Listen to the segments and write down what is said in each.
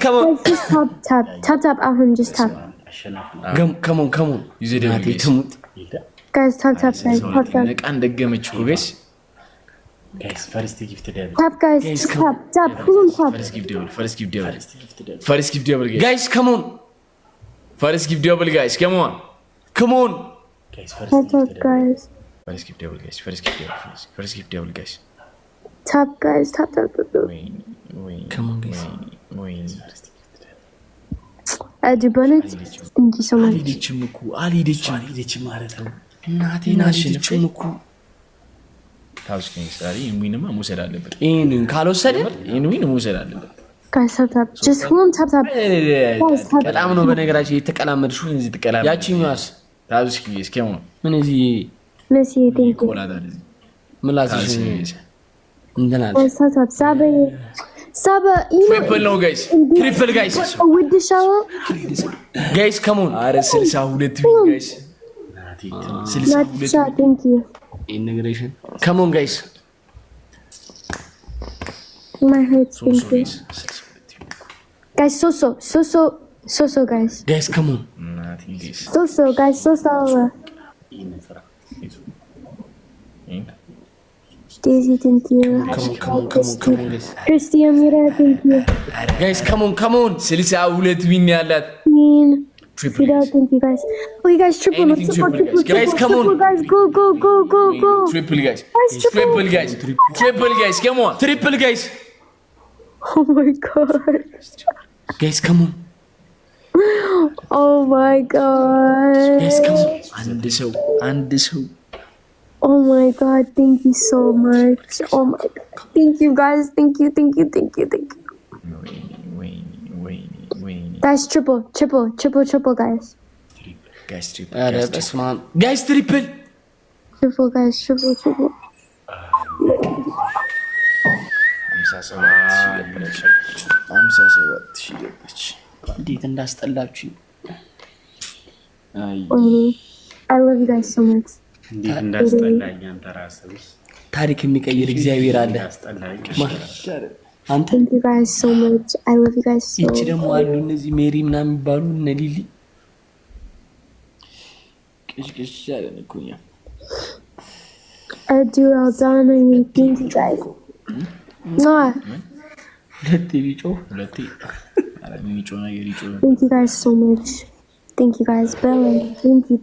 come on. Just tap. Just tap. Come on. You did it. Guys, tap. Neck and the game, guys. Guys, first gift devil. Tap, guys. Tap. Pull tap. First gift devil. Guys, come on. First gift devil, guys. Come on. Guys, Tap, guys. First gift devil, guys. Tap, guys. Tap. Come on, guys. Bonnet. Thank you so much. አልሄደችም ማለት ነው። እናቴን አልሄደችም እኮ ታውስ ከንስራሪ ኢንዊንማ መውሰድ አለበት። ኢንዊን ካልወሰደ ኢንዊን መውሰድ አለበት። Guys, tap. Just tap. በጣም ነው በነገራችን የተቀላመድሽው እዚህ ተቀላመድ። ያቺኛዋስ ታውስ ከንስከሙ ምን እዚህ Messi, thank you. ምላስሽ እንደናል Saba, triple no guys. With the shower. Guys, come on. Are 62 guys. Thank you. Integration. Come on, guys. My head. Thank you. Guys, so, guys. Guys, come on. So, guys, so. Daisy, thank you. Come on, guys. Christian, Mira, thank you. Guys, come on. 62 win ያላት triple. Thank you, guys. Okay, guys, triple. Guys, come on. Guys, go. Triple, guys. Triple, guys. Come on. Triple, guys. Oh my god. Guys, come on. Oh my god. Guys, come on. And this. Oh my god, thank you so much. Oh my god. Thank you, guys. Thank you. Wayne. Guys, triple, guys. Guys, triple. Guys, triple. Triple, guys, triple. እንዴት እንዳስጠላችሁ I love you guys so much. እንዴት እንዳስጠላኝ አንተ ራስህ ታሪክ የሚቀይር እግዚአብሔር አለ። አንተ Thank you guys so much. I love you guys so much. እቺ ደግሞ አሉ እነዚህ ሜሪ ምናምን የሚባሉ እነ ሊሊ ቅሽቅሽ ያለን እኮ ያ do Aldana, thank you guys. No. ሁለቴ ቢጮ ነገር ይጮ Thank you guys so much. Thank you guys. Bella, thank you.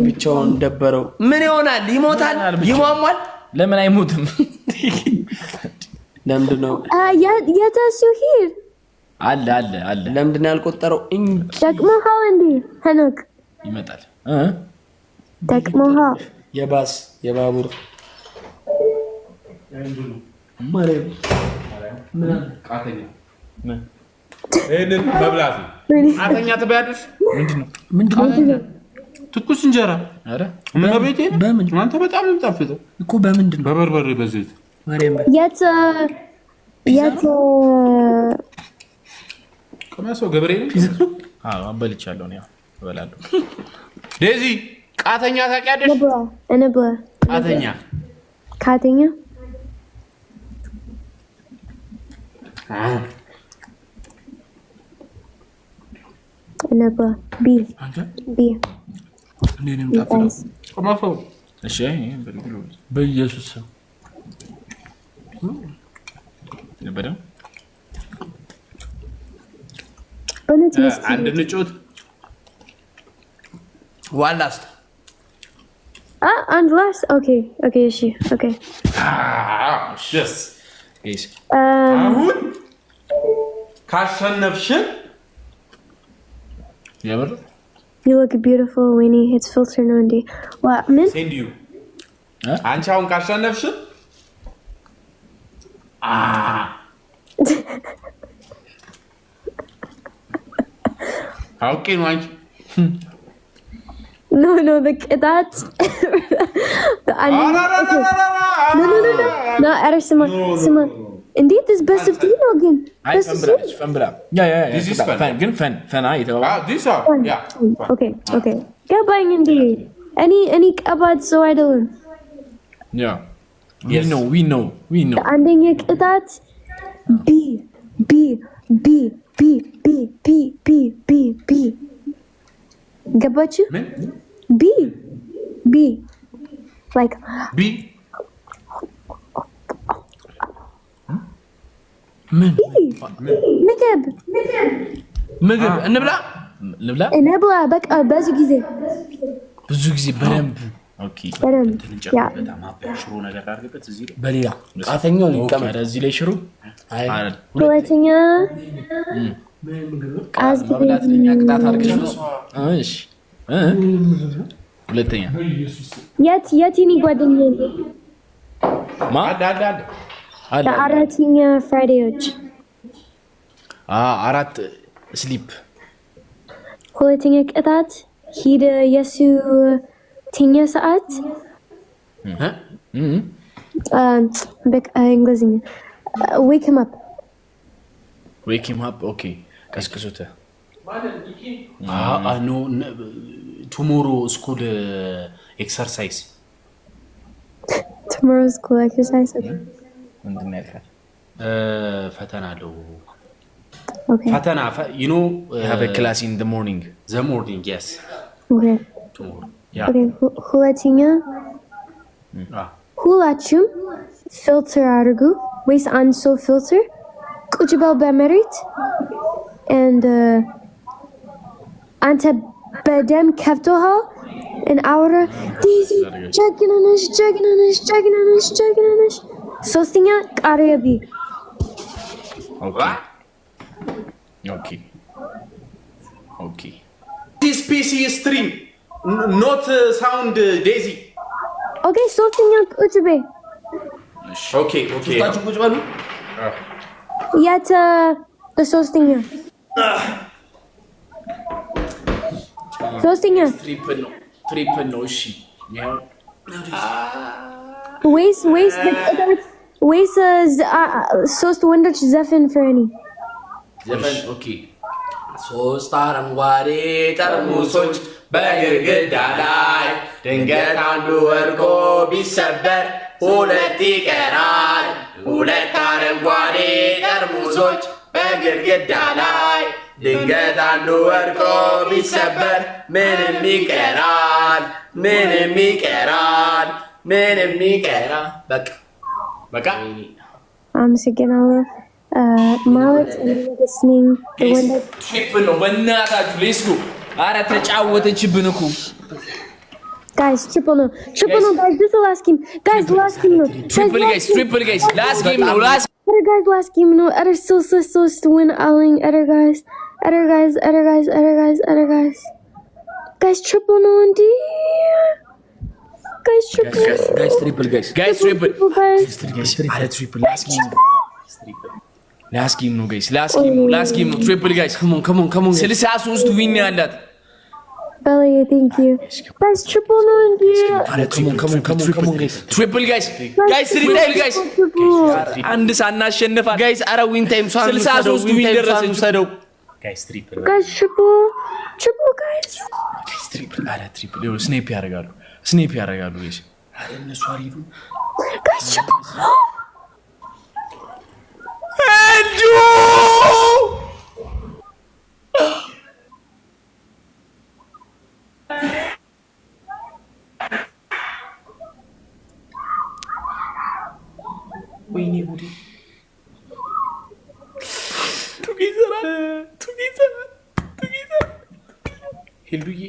ብቻውን ደበረው ምን ይሆናል? ይሞታል? ይሟሟል? ለምን አይሞትም? ለምንድን ነው የታሱ ሂድ አለ ለምንድን ነው ያልቆጠረው? ደክሞሃል እንዴ ሄኖክ? ይመጣል ደክሞሃል? የባቡር ማርያም ምን ቃተኛ እኔን መብላት አተኛ ተባያድሽ ምንድነው ትኩስ እንጀራ አረ እመቤቴ በምን አንተ በጣም የምጣፍጠው እኮ በምንድን ነው? በበርበሬ በዘይት ማርያም የት ከማሶ ገብሬ አዎ አበልቻለሁ ነው እበላለሁ። ዴዚ ቃተኛ ታውቂያለሽ? ነብራ ቃተኛ ነብራ ቢ እኔንም ታፈው ከማሶ እሺ በኢየሱስ ነበረ አንድ ንጩት one last and last okay እሺ okay yes አሁን ካሸነፍሽን never you look beautiful when he hits filter no እንዴ ምን send you አንቺ አሁን ካሸነፍሽን Okay, no, no, that's the no, Erisima. Indeed, this best of three again. Best of three. Yeah. This is fun. Good fun. This are yeah. Okay. Get buying indeed. Any kabad so I don't. Yeah. Yes. We know. Ending it that B. ገባችሁ? B like B ምግብ እንብላ በቃ ብዙ ጊዜ በደንብ ኦኬ ሽሮ ነገር አድርገበት እዚህ በሌላ ቃተኛው ይቀመጥ እዚህ ላይ ሽሮ ሁለተኛ መብላትኛ ቅጣት አድርገሽ ነው እሺ ሁለተኛ የቲኒ ጓደኛዬ አለ አራተኛ ፍራይዴዎች አራት ስሊፕ ሁለተኛ ቅጣት ሂደ የሱ ተኛ ሰዓት በቃ እንግሊዝኛ wake him up ኦኬ ቀስቅሱት no tomorrow school exercise ምንድን ነው ያልካት ፈተና አለው okay ፈተና you know have a class in the morning yes okay tomorrow okay ሁለተኛ ሁላችሁም ፊልተር አድርጉ ወይስ አንድ ሰው ፊልተር ቁጭ በል በመሬት and አንተ በደም ከፍቶሃል and አውራ ዲዚ ጀግናነሽ ሶስተኛ ቃሪያ ቢ okay this PC stream not sound Daisy okay ሶስተኛ ቁጭ በይ okay ታችሁ ቁጭ በሉ ያተ ሶስተኛ ትሪፕል ነው እሺ ወይስ ሶስት ወንዶች ዘፈን ፍሬኒ ዘፈን ኦኬ ሶስት አረንጓዴ ጠርሙሶች በግድግዳ ላይ ድንገት አንዱ ወድቆ ቢሰበር ሁለት ይቀራል ሁለት አረንጓዴ ጠርሙሶች በግድግዳ ላይ ድንገት አንዱ ወድቆ ቢሰበር ምንም ይቀራል በቃ አመሰግናለሁ ማለት እንደስኒኝ ትሪፕል ነው በእናታችሁ ሌትስ ጎ ኧረ ተጫወተችብን እኮ guys triple no guys this is the last game guys last game no triple guys last game no last game no other so to win alling other guys triple no indeed guys triple guys triple last game no guys last game no triple guys come on 63 ዊን ያላት Belly, thank you. Guys, triple no indeed. Come on, guys. Triple, guys. Guys, triple, guys. አንድ ሳናሸንፋ guys አረ ዊን ታይም 63 ዊን ደረሰች guys triple guys triple guys triple አረ triple ይኸው ስኔፕ ያደርጋሉ guys አረ እነሱ አሪዱ guys triple ወይኔ ጉዴ ቱጊዘራ ሄልዱዬ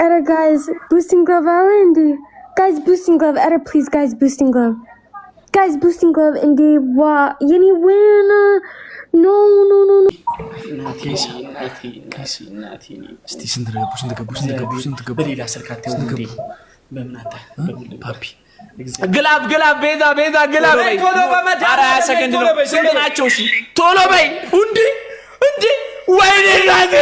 Era guys, boosting glove Andy. Guys, boosting glove. Era please guys, boosting glove. Guys, boosting glove Andy. Wow, you need win. No. Nati. Sti ስንት ገቡ በሌላ ስልካቴ ወንዴ በእናንተ ፓፒ ግላብ ቤዛ ግላብ ቶሎ በመታ 20 ሰከንድ ነው ስንናቸው እሺ ቶሎ በይ እንዴ ወይኔ ጋር